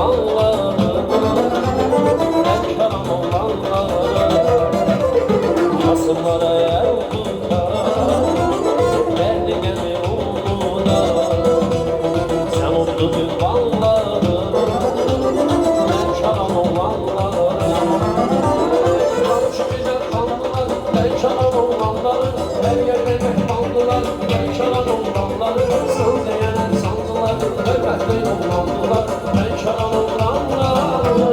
oğlanları, Erkan oğlanları, Kasımlara yavruda, geldi gemi uğruna. Sen oldu divanları, Erkan oğlanları, Komşu bize kandılar, Erkan oğlanları, her yerde mehmandılar, Erkan oğlanları, saz diyenen sandılar, hürmetli oğlandılar, Erkan oğlanları.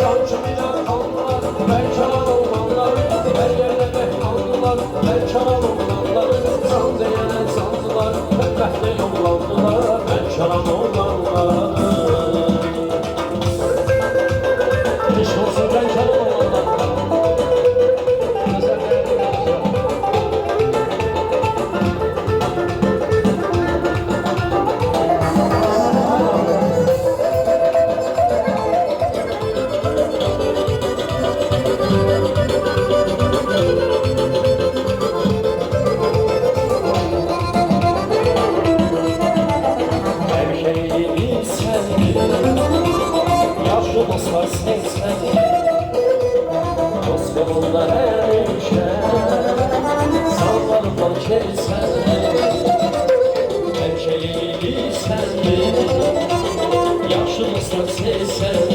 Komşu bize kandılar, Erkan oğlanları, her yerde mehmandılar, Erkan oğlanları, saz diyenen sandılar, hürmetli oğlandılar, Erkan oğlanları. İş olsun Erkan oğlanları. Hemşehrimi sevdim, yaşlı dostlar seçmedi, dost yolunda her düşer, sallarlar kesmedi. Hemşehrimi sevdim, yaşlı dostlar seçmedi,